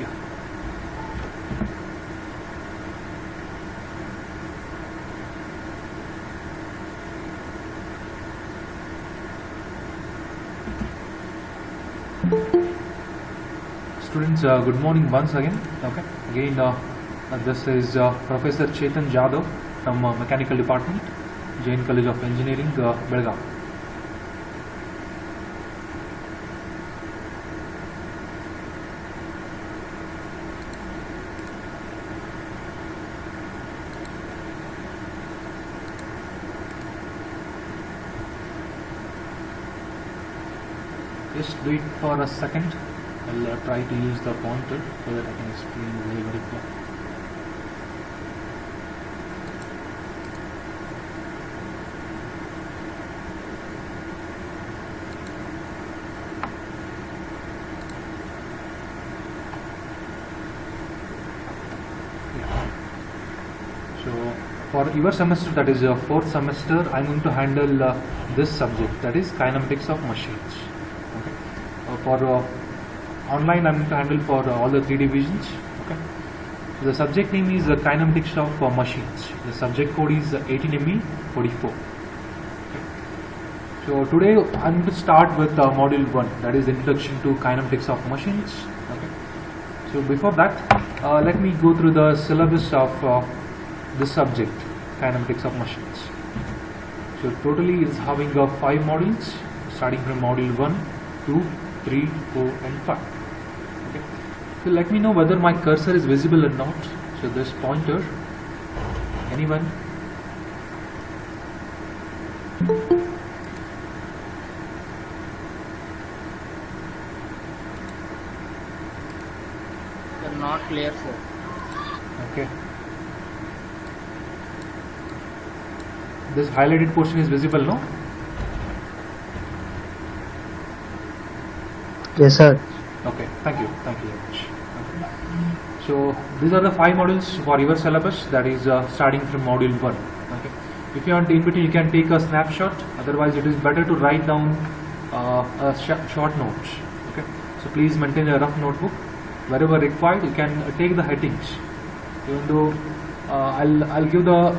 Yeah. Students, good morning once again. Okay. Again, this is Professor Chetan Jadhav from Mechanical Department, Jain College of Engineering, Belgaum. Just wait for a second. I'll try to use the pointer so that I can explain very clear. So for your semester, that is your fourth semester, I'm going to handle this subject, that is kinematics of machines. Okay. For online, I'm going to handle for all the three divisions. Okay. So the subject name is kinematics of machines. The subject code is 18ME44. Okay. So today I'm going to start with module 1, that is introduction to kinematics of machines. Okay. So before that, let me go through the syllabus of this subject, kinematics of machines. So totally it's having 5 modules, starting from module 1, 2, 3, 4 and 5. Okay. So let me know whether my cursor is visible or not. So this pointer, anyone? They're not clear, sir. Okay. This highlighted portion is visible, no? Yes, sir. Okay, thank you very much. Okay. So these are the 5 modules for your syllabus, that is starting from module 1. Okay. If you want in between, you can take a snapshot. Otherwise, it is better to write down short notes. Okay. So please maintain a rough notebook. Wherever required, you can take the headings. Even though I'll give the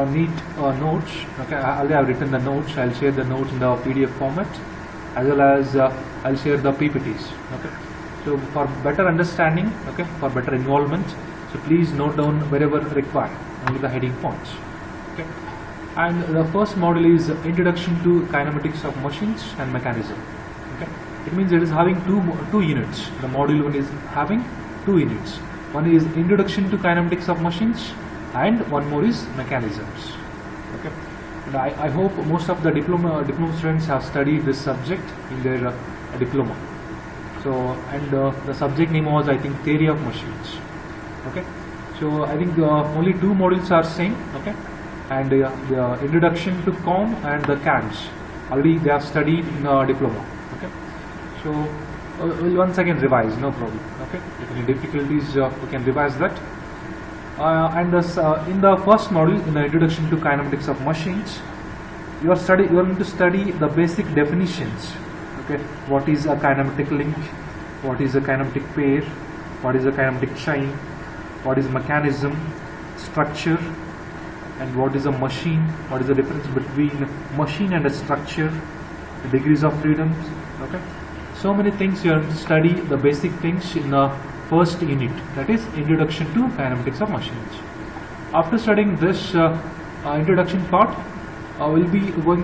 neat notes. Okay. I already have written the notes. I'll share the notes in the PDF format, as well as I'll share the PPTs. Okay. So for better understanding, okay, for better involvement, so please note down wherever required, only the heading points. Okay. And the first module is introduction to kinematics of machines and mechanism. Okay. It means it is having two units. The module 1 is having 2 units. One is introduction to kinematics of machines, and one more is mechanisms. Okay. And I hope most of the diploma students have studied this subject in their diploma. So, and the subject name was, I think, theory of machines. Okay. So I think only 2 modules are same. Okay. And the introduction to COM and the CAMS already they have studied in diploma. Okay. So we'll once again revise, no problem. Okay. If any difficulties, we can revise that. And this, in the first module, in the introduction to kinematics of machines, you are going to study the basic definitions. Okay, what is a kinematic link? What is a kinematic pair? What is a kinematic chain? What is mechanism, structure, and what is a machine? What is the difference between machine and a structure? The degrees of freedoms. Okay, so many things you have to study the basic things in the first unit, that is introduction to kinematics of machines. After studying this introduction part, we'll be going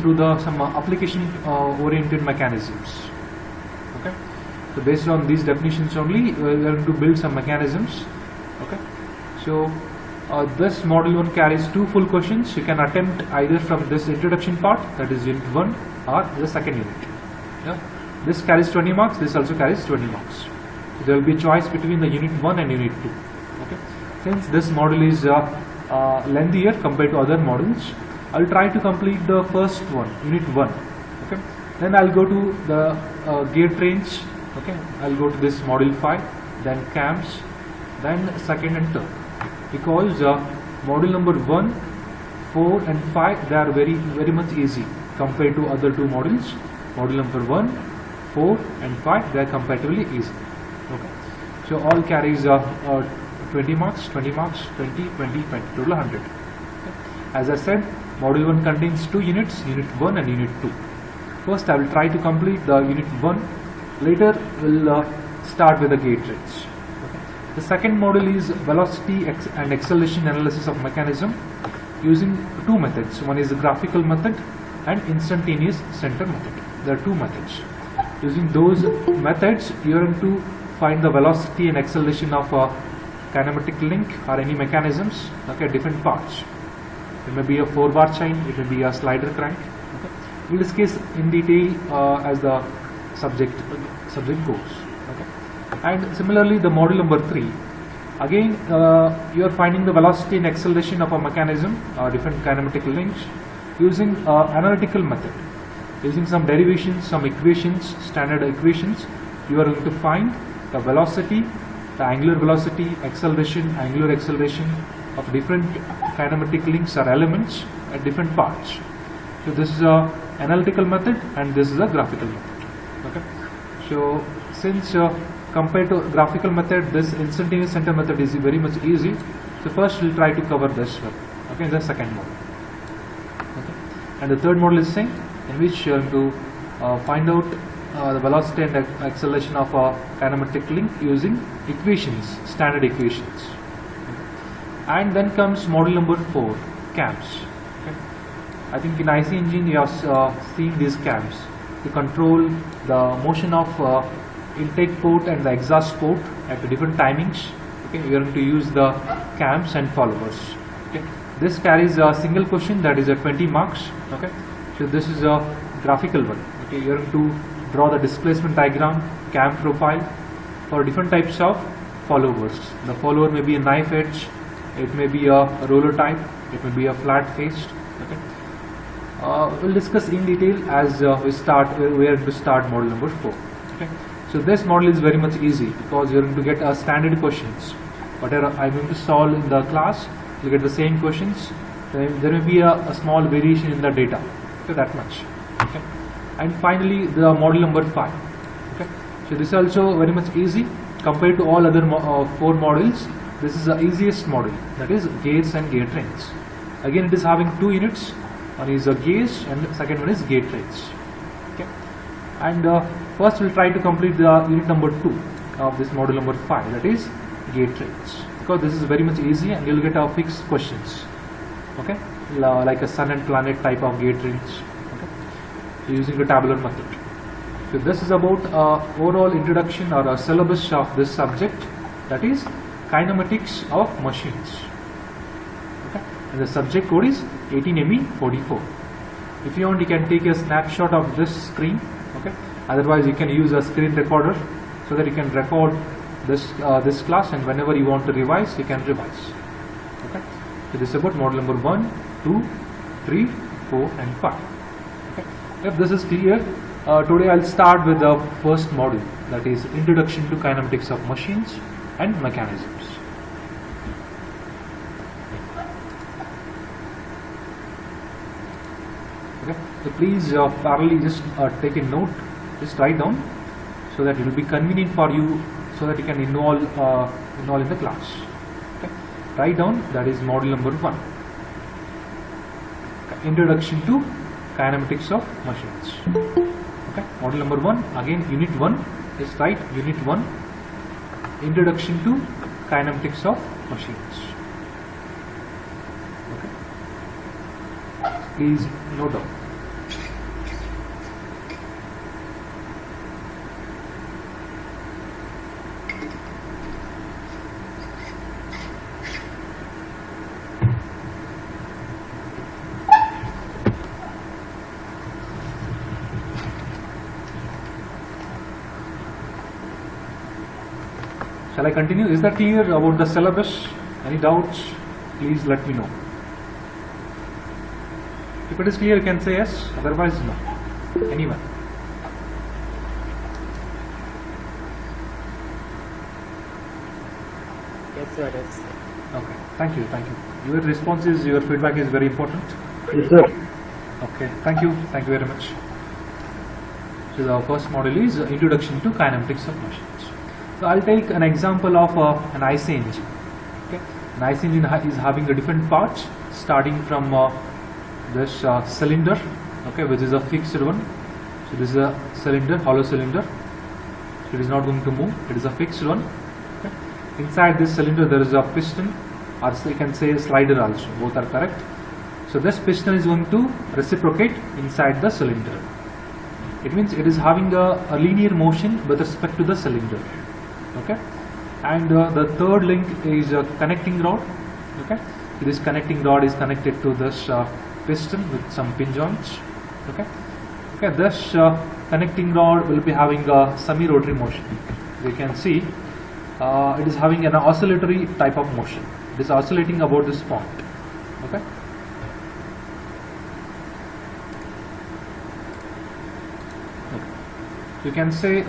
through some application oriented mechanisms. Okay, so based on these definitions only, we are going to build some mechanisms. Okay, so this module 1 carries 2 full questions. You can attempt either from this introduction part, that is unit 1, or the second unit. Yeah, this carries 20 marks. This also carries 20 marks. So there will be choice between the unit 1 and unit 2. Okay, since this module is lengthier compared to other modules, I'll try to complete the first one, unit 1. Okay, then I'll go to the gear trains. Okay, I'll go to this module 5, then CAMS, then second and third. Because module number 1, 4 and 5, they are very much easy compared to other 2 modules. Module number 1, 4 and 5, they are comparatively easy. Okay, So all carries 20 marks, 20 marks, 20, 20, 20, total 100. As I said, module 1 contains 2 units, unit 1 and unit 2. First I will try to complete the unit 1, later we'll start with the gate rates. The second module is velocity and acceleration analysis of mechanism using two methods. One is the graphical method and instantaneous center method. There are two methods. Using those methods, you are going to find the velocity and acceleration of a kinematic link or any mechanisms, okay, different parts. It may be a 4-bar chain, it may be a slider crank. Okay. We'll discuss in detail as the subject goes. Okay. And similarly, the module number 3, again you are finding the velocity and acceleration of a mechanism, different kinematic links, using analytical method. Using some derivations, some equations, standard equations, you are going to find the velocity, the angular velocity, acceleration, angular acceleration of different kinematic links or elements at different parts. So this is a analytical method and this is a graphical method. Okay. So since compared to graphical method, this instantaneous center method is very much easy. So first we'll try to cover this one. Okay, in the second module. Okay. And the third module is same, in which you are going to find out the velocity and acceleration of a kinematic link using equations, standard equations. Okay. And then comes module number 4, cams. Okay. I think in IC engine you have seen these cams to control the motion of intake port and the exhaust port at different timings. Okay, we are going to use the cams and followers. Okay, this carries a single question, that is a 20 marks. Okay, so this is a graphical one. Okay, you are going to draw the displacement diagram, cam profile for different types of followers. The follower may be a knife edge, it may be a roller type, it may be a flat faced. Okay. We'll discuss in detail as we are going to start module number 4. Okay. So this model is very much easy because you are going to get standard questions. Whatever I am going to solve in the class, you get the same questions. There may be a small variation in the data. Okay, that much. Okay. And finally, the model number 5. Okay. So this is also very much easy compared to all other 4 modules. This is the easiest module, that is gates and gate trains. Again, it is having 2 units. One is a gauge and the second one is gate trains. Okay. And first we'll try to complete the unit number 2 of this module number 5, that is gate trains, because this is very much easy and you'll get our fixed questions. Okay, like a sun and planet type of gate trains. Okay, so using the tabular method. So this is about overall introduction or a syllabus of this subject, that is kinematics of machines. Okay, and the subject code is 18ME44. If you want, you can take a snapshot of this screen. Okay. Otherwise, you can use a screen recorder so that you can record this class, and whenever you want to revise, you can revise. Okay. So this is about module number 1, 2, 3, 4, and 5. Okay. If this is clear, today I'll start with the first module, that is Introduction to Kinematics of Machines and Mechanisms. Okay. So please parallelly just take a note, just write down so that it will be convenient for you, so that you can involve in the class. Okay. Write down, that is module number 1, okay. Introduction to Kinematics of Machines. Okay. Module number 1, again unit 1, just write unit 1, Introduction to Kinematics of Machines. Okay. Please note down. Shall I continue? Is that clear about the syllabus? Any doubts? Please let me know. If it is clear, you can say yes, otherwise no. Anyone? Yes, sir. Yes. Okay. Thank you. Thank you. Your responses, your feedback is very important. Yes, sir. Okay. Thank you. Thank you very much. So the first module is Introduction to Kinematics of Machines. So I'll take an example of an IC engine. Okay, an IC engine is having a different parts starting from this cylinder, okay, which is a fixed one. So this is a cylinder, hollow cylinder. It is not going to move. It is a fixed one. Okay. Inside this cylinder there is a piston, or you can say a slider also. Both are correct. So this piston is going to reciprocate inside the cylinder. It means it is having a linear motion with respect to the cylinder. Okay, and the third link is a connecting rod. Okay, so this connecting rod is connected to this piston with some pin joints. Okay, okay, this connecting rod will be having a semi-rotary motion. You can see it is having an oscillatory type of motion. It is oscillating about this point. Okay. You can say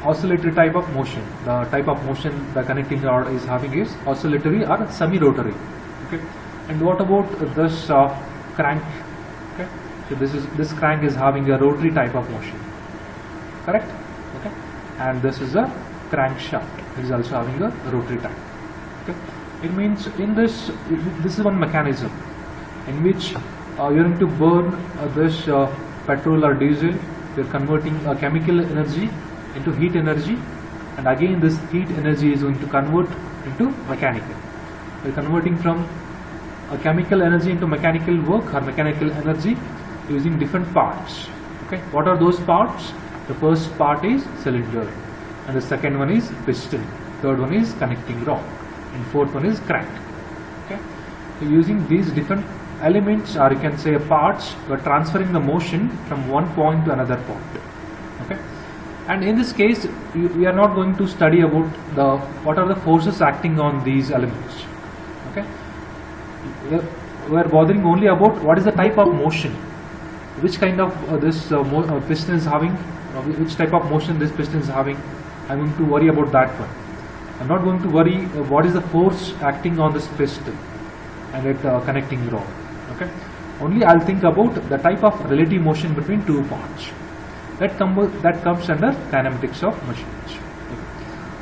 oscillatory type of motion. The type of motion the connecting rod is having is oscillatory or semi-rotary. Okay. And what about this crank? Okay. So this crank is having a rotary type of motion. Correct. Okay. And this is a crankshaft. It is also having a rotary type. Okay. It means in this is one mechanism in which you're going to burn this petrol or diesel. You're converting a chemical energy into heat energy, and again this heat energy is going to convert into mechanical. We're converting from a chemical energy into mechanical work or mechanical energy using different parts. Okay, what are those parts? The first part is cylinder, and the second one is piston, third one is connecting rod, and fourth one is crank. Okay, so using these different elements, or you can say parts, we are transferring the motion from one point to another point. Okay, and in this case we are not going to study about what are the forces acting on these elements. Okay, we are bothering only about what is the type of motion, which kind of this piston is having, which type of motion this piston is having. I am going to worry about that one. I am not going to worry what is the force acting on this piston and its connecting rod. Okay, only I'll think about the type of relative motion between two parts. That comes under kinematics of machines.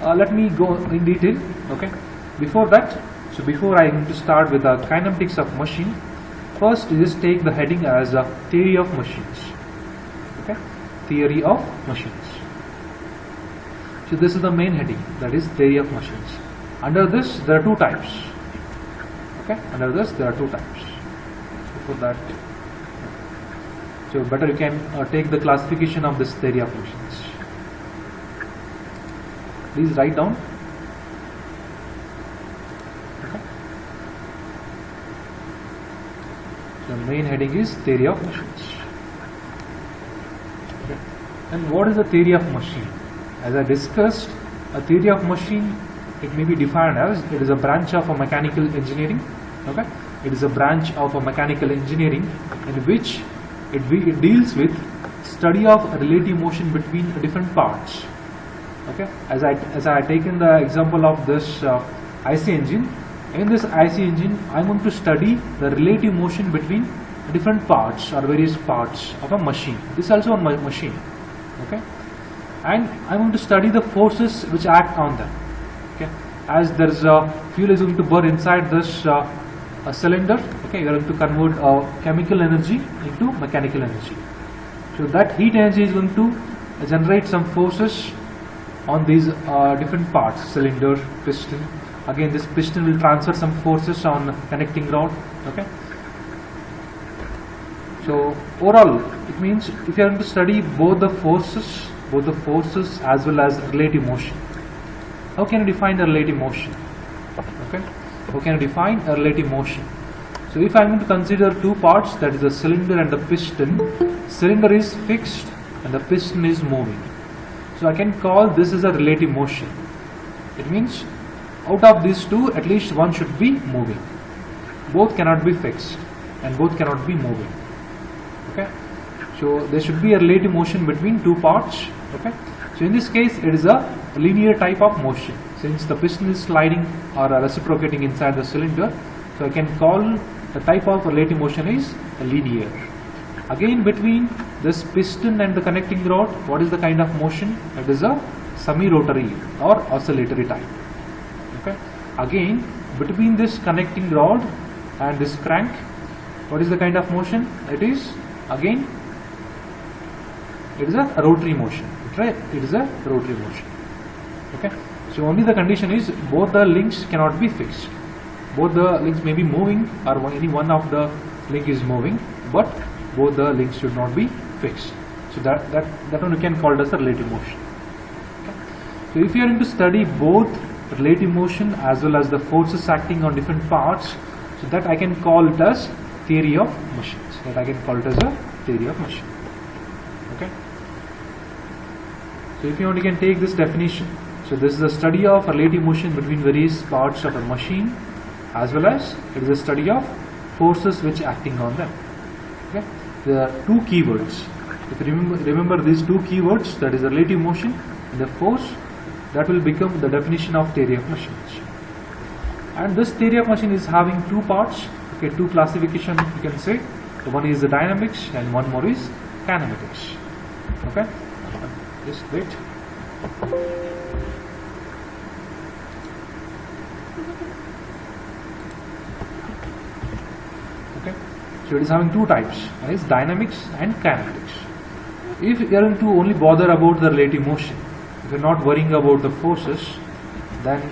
Okay. Let me go in detail. Okay, before that, so before I am to start with the kinematics of machine, first you just take the heading as a theory of machines. Okay, theory of machines. So this is the main heading, that is theory of machines. Under this there are two types. Okay, under this there are two types. For that, so better you can take the classification of this theory of machines. Please write down. Okay. So the main heading is theory of machines. Okay. And what is the theory of machine? As I discussed, a theory of machine, it may be defined as it is a branch of a mechanical engineering. Okay. It is a branch of a mechanical engineering in which it deals with study of relative motion between different parts. Okay, as I taken the example of this IC engine. In this IC engine, I am going to study the relative motion between different parts or various parts of a machine. This is also a machine. Okay, and I am going to study the forces which act on them. Okay, as there is a fuel is going to burn inside this a cylinder. Okay, you are going to convert chemical energy into mechanical energy. So that heat energy is going to generate some forces on these different parts, cylinder, piston. Again, this piston will transfer some forces on connecting rod. Okay. So overall, it means if you are going to study both the forces as well as relative motion. How can you define the relative motion? Okay. How can you define a relative motion? So if I am going to consider two parts, that is the cylinder and the piston, cylinder is fixed and the piston is moving. So I can call this as a relative motion. It means out of these two, at least one should be moving. Both cannot be fixed and both cannot be moving. Okay. So there should be a relative motion between two parts. Okay. So in this case, it is a linear type of motion. Since the piston is sliding or reciprocating inside the cylinder, so I can call the type of relative motion is linear. Again, between this piston and the connecting rod, what is the kind of motion? It is a semi-rotary or oscillatory type. Okay. Again, between this connecting rod and this crank, what is the kind of motion? It is again, it is a rotary motion, right? It is a rotary motion. Okay. So only the condition is both the links cannot be fixed. Both the links may be moving, or any one of the link is moving, but both the links should not be fixed. So that one we can call it as the relative motion. Okay. So if you are going to study both relative motion as well as the forces acting on different parts, so that I can call it as theory of machines. That I can call it as a theory of machine. Okay. So if you want, you can take this definition. So this is a study of relative motion between various parts of a machine, as well as it is a study of forces which acting on them. Okay. There are two keywords. If you remember these two keywords, that is the relative motion and the force, that will become the definition of theory of machines. And this theory of machine is having two parts, okay, two classification you can say. So one is the dynamics and one more is kinematics. Okay, just wait. Okay, so it is having two types. One is dynamics and kinematics. If you are going to only bother about the relative motion, if you are not worrying about the forces, then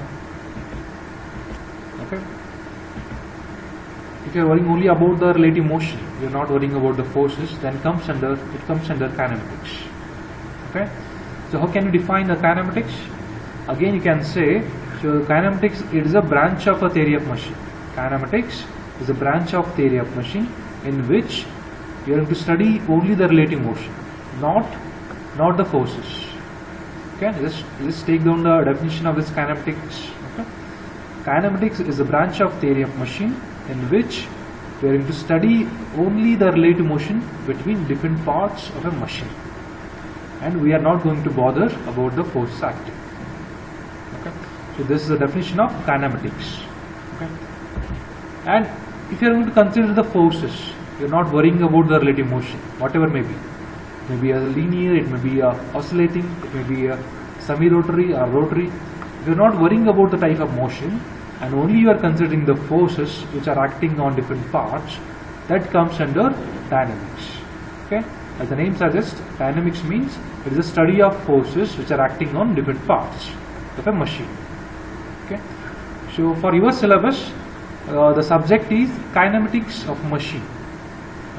okay. If you are worrying only about the relative motion, you are not worrying about the forces, then it comes under kinematics. Okay. So how can you define the kinematics? Again, you can say, so kinematics, it is a branch of a theory of machine. Kinematics is a branch of theory of machine in which you are going to study only the relative motion, not the forces. Okay, just take down the definition of this kinematics. Okay. Kinematics is a branch of theory of machine in which we are going to study only the relative motion between different parts of a machine, and we are not going to bother about the force acting. Okay. So this is the definition of kinematics. Okay. And if you are going to consider the forces, you are not worrying about the relative motion, whatever may be. It may be a linear, it may be a oscillating, it may be a semi-rotary or rotary. If you are not worrying about the type of motion, and only you are considering the forces which are acting on different parts, that comes under dynamics. Okay, as the name suggests, dynamics means it is a study of forces which are acting on different parts of a machine. Okay, so for your syllabus, the subject is kinematics of machine.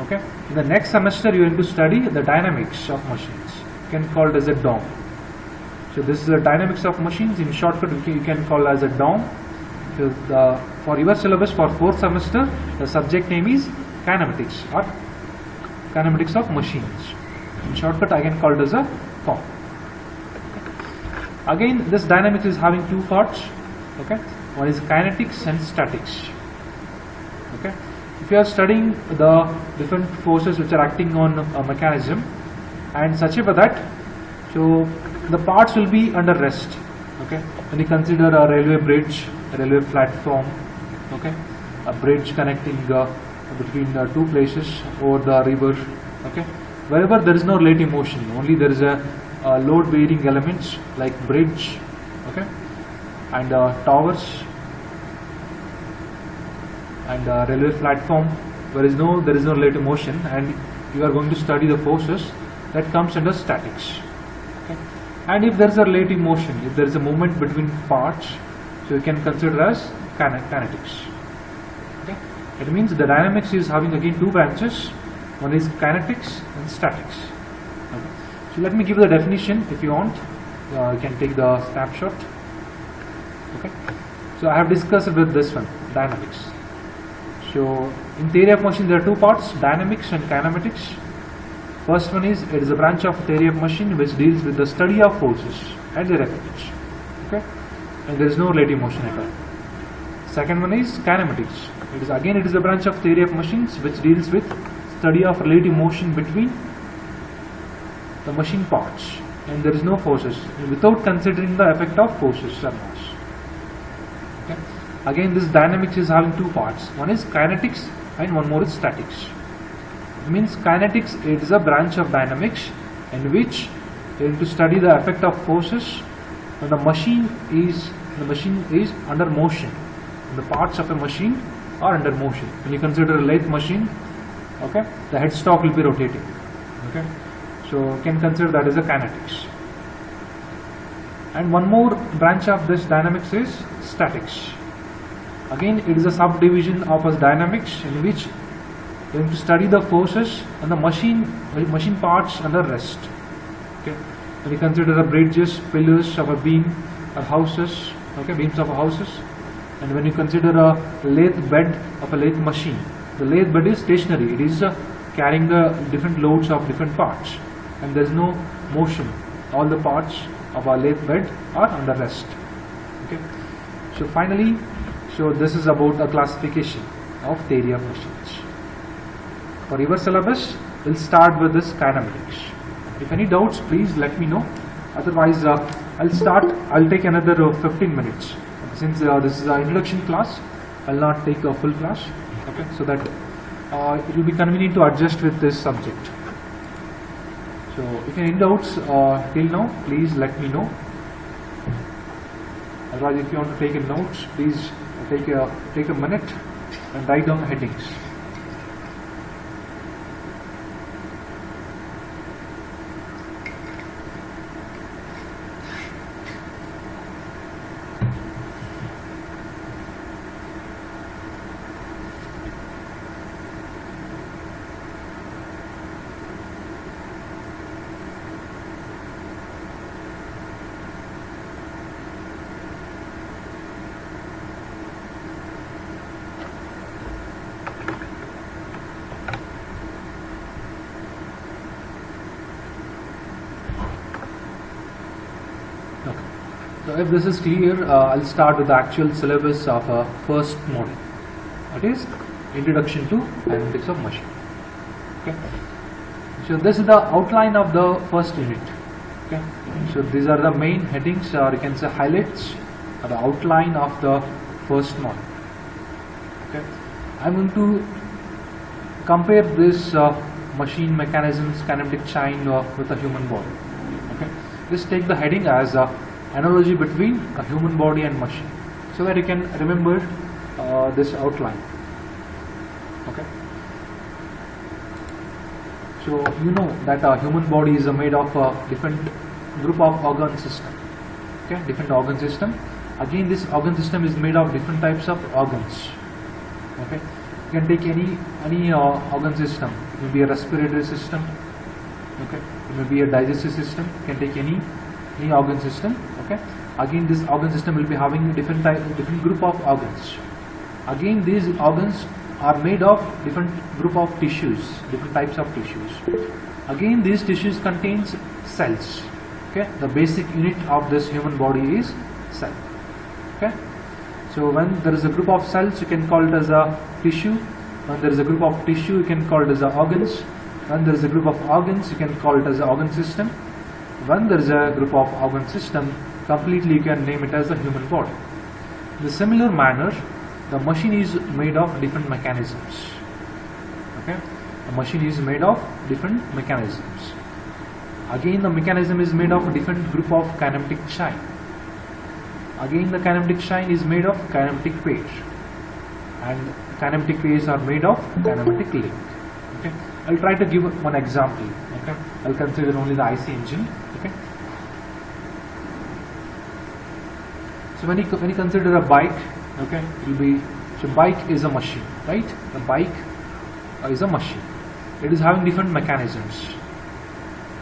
Okay, in the next semester you are going to study the dynamics of machines. You can call it as a DOM. So this is the dynamics of machines. In shortcut, you can call as a DOM. So for your syllabus for 4th semester, the subject name is kinematics or kinematics of machines. In shortcut, I can call it as a COM. Again, this dynamics is having two parts. Okay, one is kinetics and statics. Okay, if you are studying the different forces which are acting on a mechanism and such a that, so the parts will be under rest. Okay, when you consider a railway bridge, a railway platform, okay, a bridge connecting between two places over the river. Okay, wherever there is no relative motion, only there is a load bearing elements like bridge, okay, and towers and railway platform. There is no relative motion, and you are going to study the forces, that comes under statics. Okay. And if there is a relative motion, if there is a movement between parts, so you can consider as kinetics. Okay. It means the dynamics is having again two branches. One is kinetics and statics. Okay. So let me give the definition. If you want, you can take the snapshot. Okay. So I have discussed with this one, dynamics. So in theory of motion there are two parts, dynamics and kinematics. First one is, it is a branch of theory of machine which deals with the study of forces and their effects. Okay, and there is no relative motion at all. Second one is kinematics. It is a branch of theory of machines which deals with study of relative motion between the machine parts, and there is no forces without considering the effect of forces or mass. Okay. Again, this dynamics is having two parts. One is kinetics and one more is statics. It means kinetics, it is a branch of dynamics in which you have to study the effect of forces when the machine is under motion. The parts of a machine are under motion. When you consider a lathe machine, okay, the headstock will be rotating. Okay, so you can consider that as a kinetics. And one more branch of this dynamics is statics. Again, it is a subdivision of a dynamics in which we have to study the forces and the machine parts under rest. Okay, when you consider the bridges, pillars of a beam or houses, okay, beams of houses, and when you consider a lathe bed of a lathe machine, the lathe bed is stationary. It is carrying the different loads of different parts, and there is no motion. All the parts of our lathe bed are under rest. Okay, so finally, so this is about a classification of theory of machines. For your syllabus, we'll start with this kinematics. If any doubts, please let me know. Otherwise, I'll take another 15 minutes. Since this is an introduction class, I'll not take a full class. Okay, so that it will be convenient to adjust with this subject. So if any doubts till now, please let me know. Otherwise, if you want to take a notes, please take a minute and write down the headings. So if this is clear, I'll start with the actual syllabus of a first module. That is Introduction to Kinetics of Machine. Okay. So this is the outline of the first unit. Okay. So these are the main headings, or you can say highlights, or the outline of the first module. Okay. I'm going to compare this machine mechanisms, kinematic chain with a human body. Okay. Just take the heading as analogy between a human body and machine, so that you can remember this outline. Okay. So you know that a human body is made of a different group of organ system. Okay, different organ system. Again, this organ system is made of different types of organs. Okay, you can take any organ system. It may be a respiratory system. Okay, it may be a digestive system. You can take any organ system. Okay, again this organ system will be having different group of organs. Again, these organs are made of different group of tissues, different types of tissues. Again, these tissues contains cells. Okay, the basic unit of this human body is cell. Okay, so when there is a group of cells, you can call it as a tissue. When there is a group of tissue, you can call it as a organs. When there is a group of organs, you can call it as an organ system. When there is a group of organ system, completely you can name it as the human body. In a similar manner, the machine is made of different mechanisms. Okay, the machine is made of different mechanisms. Again, the mechanism is made of a different group of kinematic chain. Again, the kinematic chain is made of kinematic pairs, and kinematic pairs are made of kinematic link. Okay, I'll try to give one example. Okay, I'll consider only the IC engine. Okay, so when you consider a bike, okay, it will be, so bike is a machine, right? The bike is a machine. It is having different mechanisms.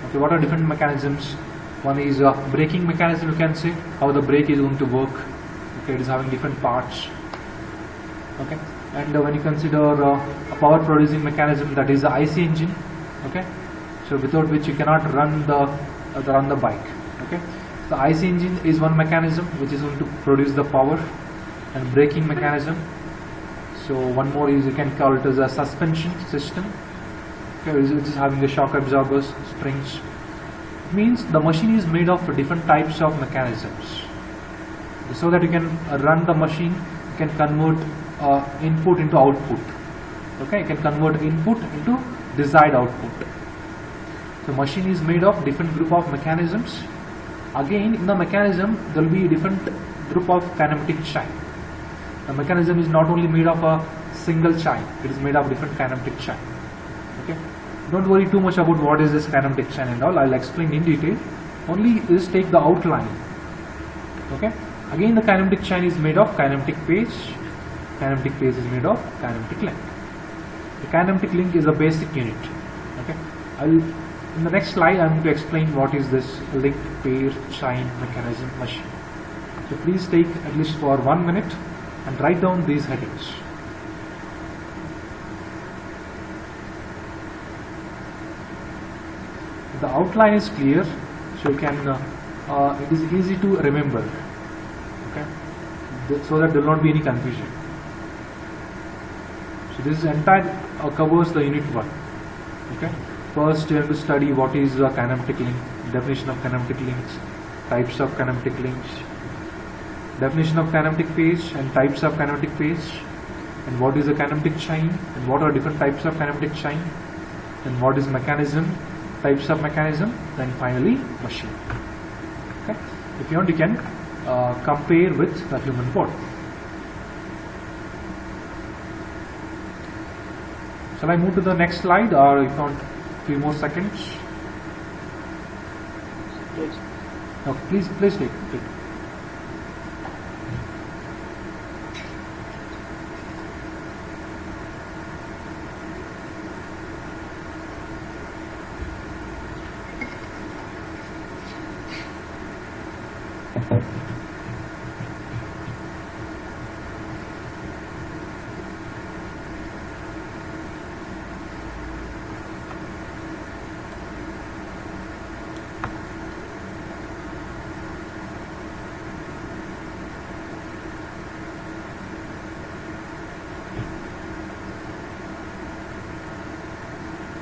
Okay, what are different mechanisms? One is a braking mechanism. You can say how the brake is going to work. Okay, it is having different parts. Okay, and when you consider a power producing mechanism, that is the IC engine. Okay, so without which you cannot run the bike. Okay, the IC engine is one mechanism which is going to produce the power, and braking mechanism. So one more is, you can call it as a suspension system. Okay, which is having the shock absorbers, springs. It means the machine is made of different types of mechanisms, so that you can run the machine. You can convert input into output. Okay, you can convert input into desired output. The machine is made of different group of mechanisms, Again, in the mechanism, there will be different group of kinematic chain. The mechanism is not only made of a single chain; it is made of different kinematic chain. Okay. Don't worry too much about what is this kinematic chain and all. I'll explain in detail. Only just take the outline. Okay. Again, the kinematic chain is made of kinematic phase. Kinematic phase is made of kinematic link. The kinematic link is a basic unit. Okay. In the next slide, I'm going to explain what is this link, pair, chain, mechanism, machine. So please take at least for 1 minute and write down these headings. The outline is clear, so you can. It is easy to remember. Okay, so that there will not be any confusion. So this entire covers the unit 1. Okay. First, you have to study what is a kinematic link, definition of kinematic links, types of kinematic links, definition of kinematic phase and types of kinematic phase, and what is a kinematic chain, and what are different types of kinematic chain, and what is mechanism, types of mechanism, then finally machine. Okay. If you want, you can compare with the human body. Shall I move to the next slide, or if not, few more seconds? Please. Okay, please take.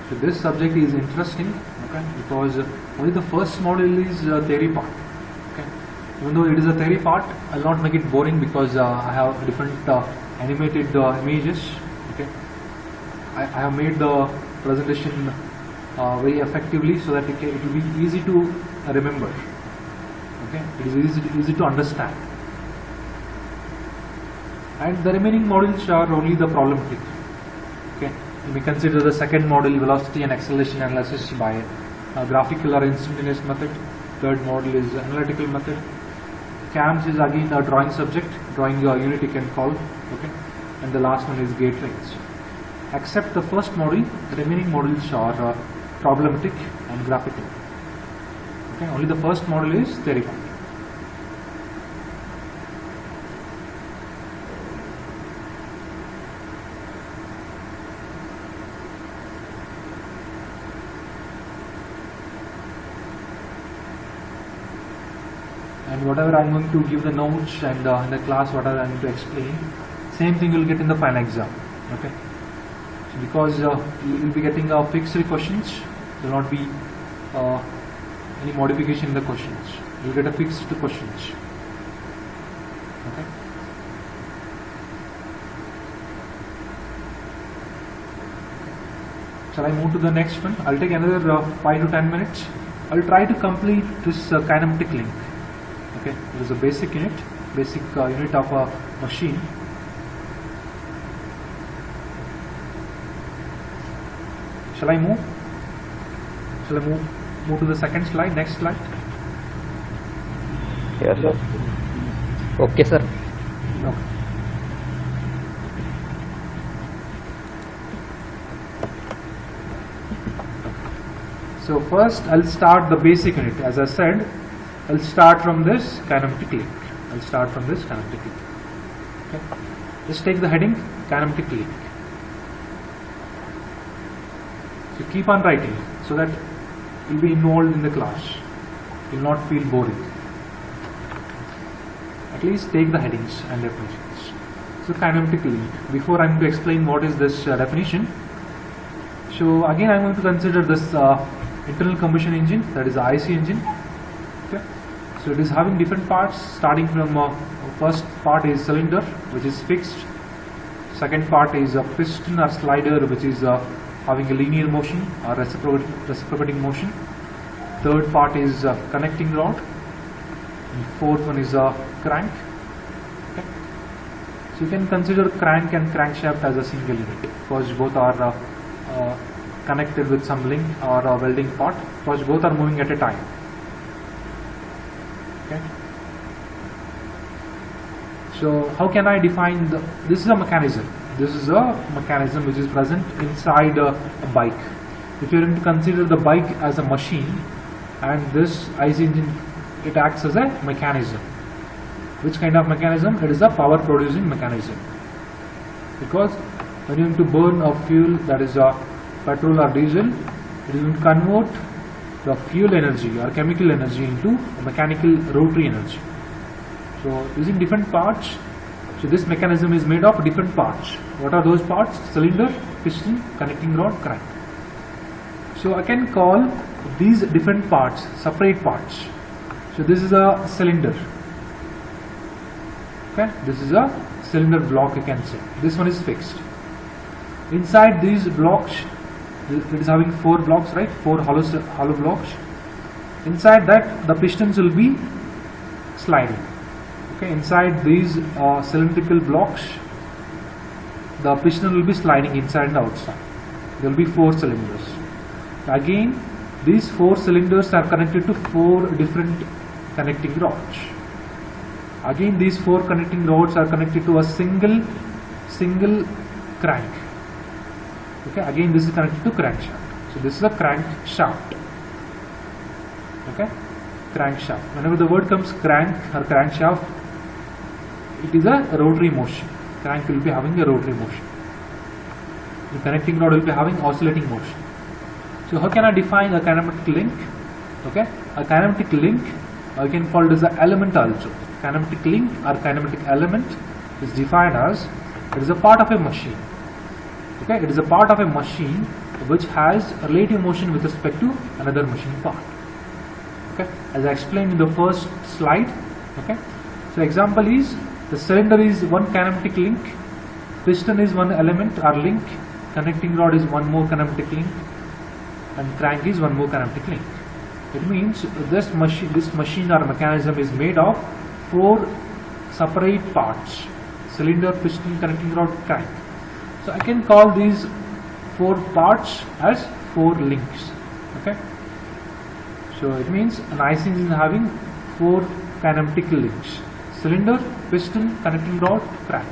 So this subject is interesting, okay, because only the first module is theory part. Okay, even though it is a theory part, I'll not make it boring because I have different animated images. Okay, I have made the presentation very effectively so that it will be easy to remember. Okay, it is easy to understand. And the remaining modules are only the problematic. Okay. We consider the second model, velocity and acceleration analysis by graphical or instantaneous method. Third model is analytical method. CAMS is again a drawing subject, drawing unit you can call. Okay, and the last one is gate range. Except the first model, the remaining modules are problematic and graphical. Okay, only the first model is theory part. And whatever I'm going to give the notes and in the class whatever I'm going to explain, same thing you'll get in the final exam. Okay, so because you'll be getting fixed questions, there will not be any modification in the questions. You'll get a fixed questions. Okay. Shall I move to the next one? I'll take another 5 to 10 minutes. I'll try to complete this kinematic link. Okay, it is a basic unit, unit of a machine. Shall I move? Shall I move to the second slide? Next slide. Yes, sir. Okay, sir. Okay. So first, I'll start the basic unit. As I said, I'll start from this kinematic link. Okay. Just take the heading kinematic link. So keep on writing so that you'll be involved in the class. You'll not feel boring. At least take the headings and definitions. So kinematic link. Before I'm going to explain what is this definition. So again, I'm going to consider this internal combustion engine, that is the IC engine. Okay. So it is having different parts, starting from first part is cylinder, which is fixed. Second part is a piston or slider, which is having a linear motion or reciprocating motion. Third part is connecting rod. And fourth one is a crank. Okay. So you can consider crank and crankshaft as a single unit because both are connected with some link or a welding part because both are moving at a time. Okay. So how can I define this is a mechanism. This is a mechanism which is present inside a bike. If you are to consider the bike as a machine and this IC engine, it acts as a mechanism. Which kind of mechanism? It is a power producing mechanism. Because when you need to burn a fuel that is a petrol or diesel, it will convert the fuel energy or chemical energy into mechanical rotary energy. So using different parts, so this mechanism is made of different parts. What are those parts? Cylinder, piston, connecting rod, crank. So I can call these different parts separate parts. So this is a cylinder. Okay, this is a cylinder block, you can say. This one is fixed. Inside these blocks, it is having 4 blocks, right? 4 hollow blocks. Inside that, the pistons will be sliding. Okay, inside these cylindrical blocks, the piston will be sliding inside and outside. There will be 4 cylinders. Again, these 4 cylinders are connected to 4 different connecting rods. Again, these 4 connecting rods are connected to a single crank. Okay, again this is connected to crankshaft. So this is a crankshaft. Okay, crankshaft. Whenever the word comes crank or crankshaft, it is a rotary motion. Crank will be having a rotary motion. The connecting rod will be having oscillating motion. So how can I define a kinematic link? Okay, a kinematic link I can call it as an element also. Kinematic link or kinematic element is defined as it is a part of a machine. Okay, it is a part of a machine which has relative motion with respect to another machine part. Okay, as I explained in the first slide. Okay, so example is the cylinder is one kinematic link, piston is one element or link, connecting rod is one more kinematic link, and crank is one more kinematic link. It means this machine or mechanism is made of 4 separate parts: cylinder, piston, connecting rod, crank. So I can call these 4 parts as 4 links. Okay. So it means an IC engine is having 4 kinematic links: cylinder, piston, connecting rod, crank.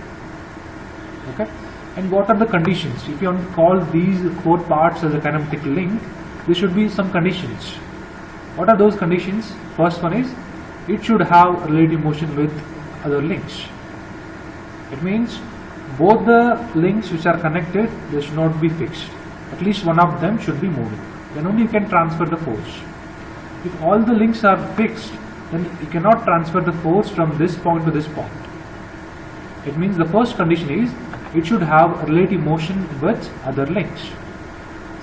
Okay. And what are the conditions? If you want to call these 4 parts as a kinematic link, there should be some conditions. What are those conditions? First one is it should have relative motion with other links. It means both the links which are connected, they should not be fixed. At least one of them should be moving. Then only you can transfer the force. If all the links are fixed, then you cannot transfer the force from this point to this point. It means the first condition is it should have relative motion with other links.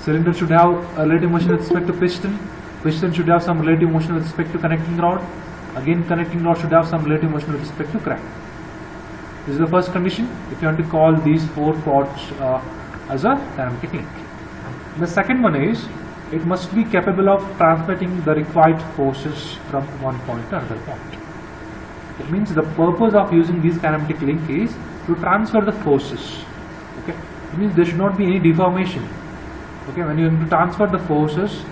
Cylinder should have a relative motion with respect to piston. Piston should have some relative motion with respect to connecting rod. Again, connecting rod should have some relative motion with respect to crank. This is the first condition if you want to call these 4 parts as a kinematic link. The second one is it must be capable of transmitting the required forces from one point to another point. It means the purpose of using this kinematic link is to transfer the forces. Okay, it means there should not be any deformation. Okay, when you have to transfer the forces,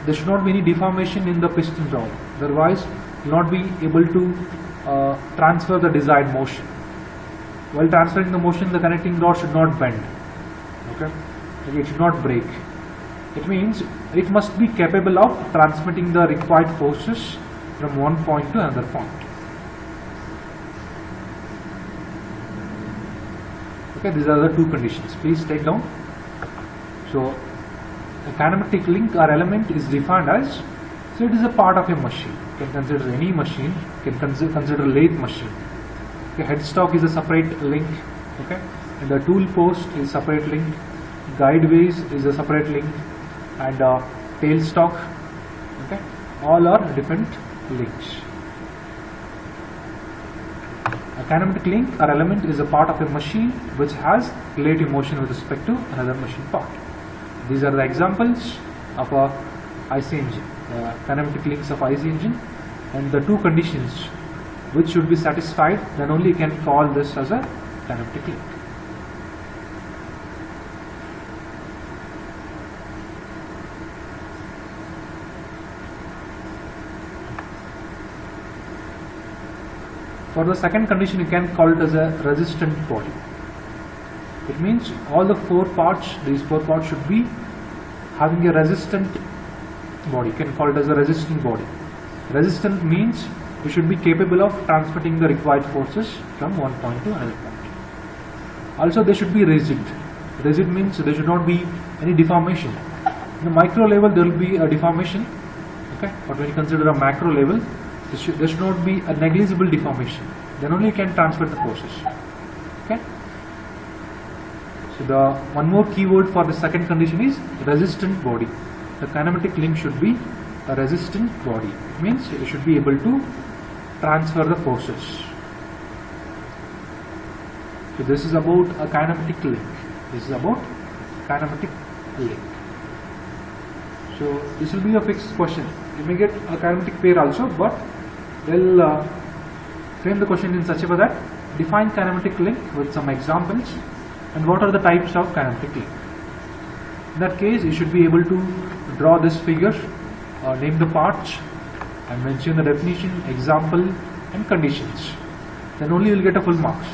there should not be any deformation in the piston rod. Otherwise, you will not be able to transfer the desired motion. While transferring the motion, the connecting rod should not bend. Okay, it should not break. It means it must be capable of transmitting the required forces from one point to another point. Okay, these are the 2 conditions. Please take down. So, a kinematic link or element is defined as, so it is a part of a machine. You can consider any machine, you can consider lathe machine. Okay, headstock is a separate link. Okay, and the tool post is separate link. Guideways is a separate link, and tailstock. Okay, all are different links. A kinematic link or element is a part of a machine which has relative motion with respect to another machine part. These are the examples of a IC engine, kinematic links of IC engine. and the two conditions which should be satisfied, then only you can call this as a kinematic link. For the second condition, you can call it as a resistant body. It means all the four parts, these four parts should be having a resistant body. You can call it as a resistant body. Resistant means we should be capable of transmitting the required forces from one point to another point. Also, they should be rigid. Rigid means there should not be any deformation. In the micro level, there will be a deformation, okay? But when you consider a macro level, there should not be a negligible deformation. Then only you can transfer the forces. Okay. So the one more keyword for the second condition is resistant body. The kinematic link should be a resistant body. It means you should be able to transfer the forces. So this is about a kinematic link. This is about kinematic link. So this will be a fixed question. You may get a kinematic pair also, but they'll frame the question in such a way that define kinematic link with some examples and what are the types of kinematic link. In that case, you should be able to draw this figure, name the parts and mention the definition, example and conditions. Then only you will get a full marks.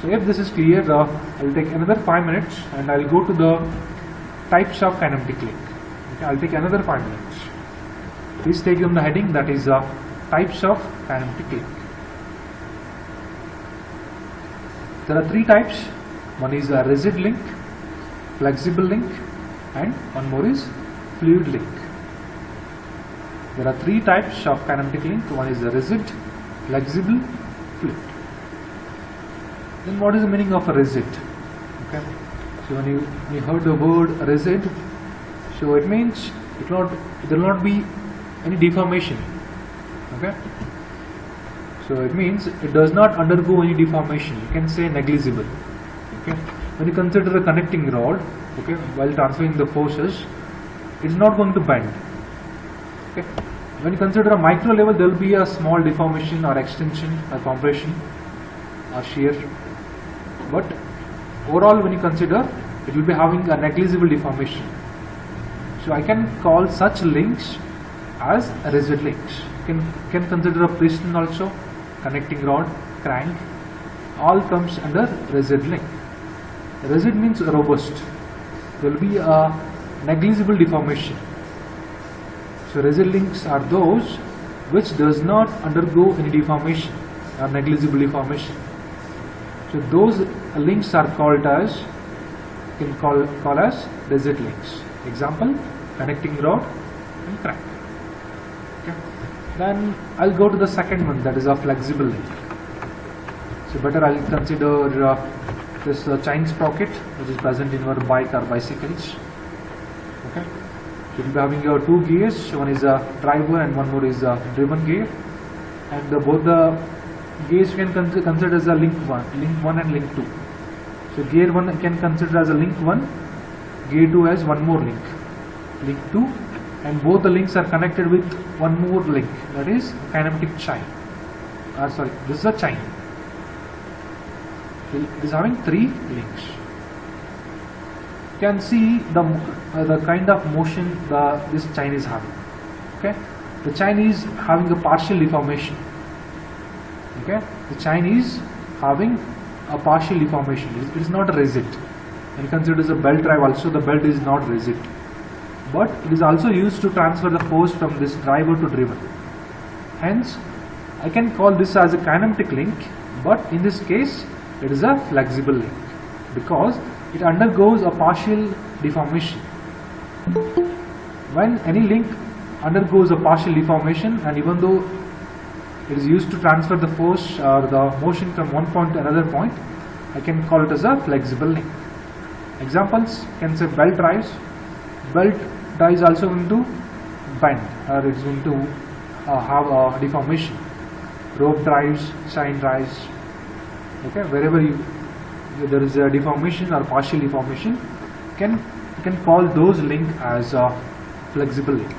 So if this is clear, I will take another 5 minutes and I will go to the types of kinematic link. Okay, I will take another 5 minutes. Please take on the heading, that is types of kinematic link. There are three types. One is a rigid link, flexible link, and one more is fluid link. There are three types of kinematic link. One is a rigid, flexible, fluid. Then what is the meaning of a rigid? Okay. So when you heard the word rigid, so it means there will not be any deformation. Okay. So it means it does not undergo any deformation. You can say negligible. Okay. When you consider a connecting rod, okay, while transferring the forces, it is not going to bend. Okay. When you consider a micro level, there will be a small deformation or extension or compression or shear. But overall, when you consider, it will be having a negligible deformation. So I can call such links as rigid links. You can consider a piston also, connecting rod, crank, all comes under rigid link. Rigid means robust. There will be a negligible deformation. So rigid links are those which does not undergo any deformation or negligible deformation. So those links are called as, you can call as rigid links. Example, connecting rod and crank. Okay. Then I'll go to the second one, that is a flexible link. So better I'll consider this chain sprocket which is present in your bike or bicycles. Okay. So you'll be having your two gears, one is a driver and one more is a driven gear, and both the gears you can consider as a link 1 and link 2. So gear 1 you can consider as a link 1, gear 2 as one more link 2, and both the links are connected with one more link, that is kinematic chain. This is a chain. It is having three links. You can see the kind of motion this chain is having. Okay, the chain is having a partial deformation. Okay, the chain is having a partial deformation. It is not rigid. And consider a belt drive also, the belt is not rigid, but it is also used to transfer the force from this driver to driven. Hence, I can call this as a kinematic link, but in this case, it is a flexible link because it undergoes a partial deformation. When any link undergoes a partial deformation, and even though it is used to transfer the force or the motion from one point to another point, I can call it as a flexible link. Examples can say belt drives. Belt drives also going to bend, or it is going to have a deformation. Rope drives, chain drives. Okay, wherever there is a deformation or partial deformation, you can call those link as a flexible link.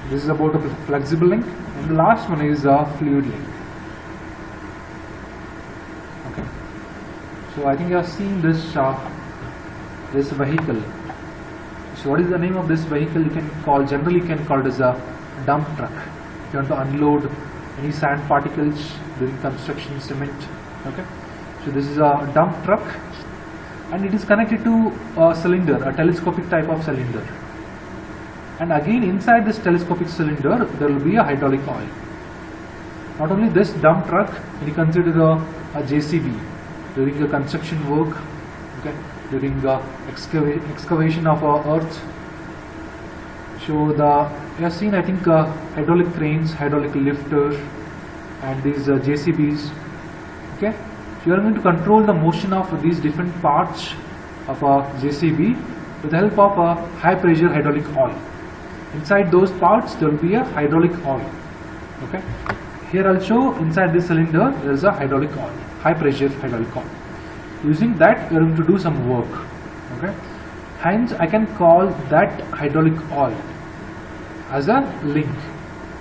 This is about a flexible link, and the last one is a fluid link. Okay. So I think you have seen this this vehicle. So what is the name of this vehicle? You can generally call it as a dump truck. If you want to unload any sand particles during construction, cement. Okay. So this is a dump truck, and it is connected to a cylinder, a telescopic type of cylinder. And again, inside this telescopic cylinder, there will be a hydraulic oil. Not only this dump truck, you consider a JCB during the construction work, okay, during the excavation of earth. So you have seen, I think, hydraulic cranes, hydraulic lifters, and these JCBs. Okay, so you are going to control the motion of these different parts of a JCB with the help of a high pressure hydraulic oil. Inside those parts there will be a hydraulic oil. Okay, here also inside this cylinder there is a hydraulic oil, high pressure hydraulic oil. Using that you are going to do some work. Okay, hence I can call that hydraulic oil as a link.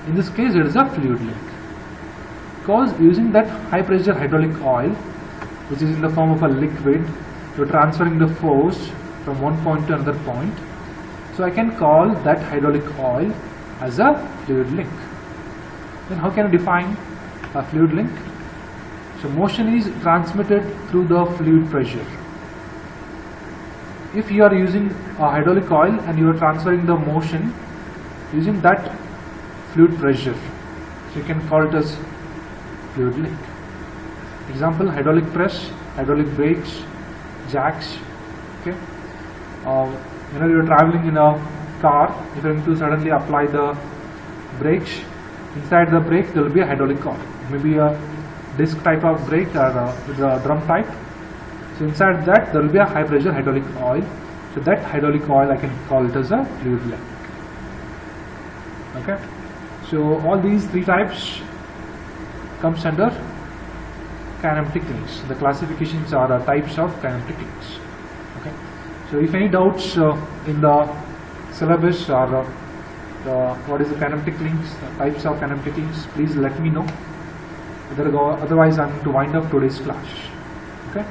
In this case it is a fluid link, because using that high pressure hydraulic oil, which is in the form of a liquid, you are transferring the force from one point to another point. So I can call that hydraulic oil as a fluid link. Then how can I define a fluid link? So motion is transmitted through the fluid pressure. If you are using a hydraulic oil and you are transferring the motion using that fluid pressure, so you can call it as fluid link. Example: hydraulic press, hydraulic brakes, jacks. Okay. You are traveling in a car. If you are going to suddenly apply the brakes, inside the brake there will be a hydraulic oil. Maybe a disc type of brake or with a drum type. So inside that there will be a high pressure hydraulic oil. So that hydraulic oil I can call it as a fluid link. Okay. So all these three types comes under kinematic links. The classifications are the types of kinematic links. Okay. So if any doubts in the syllabus or what is the kinematic links, the types of kinematic links, please let me know. Otherwise I am going to wind up today's class. Okay.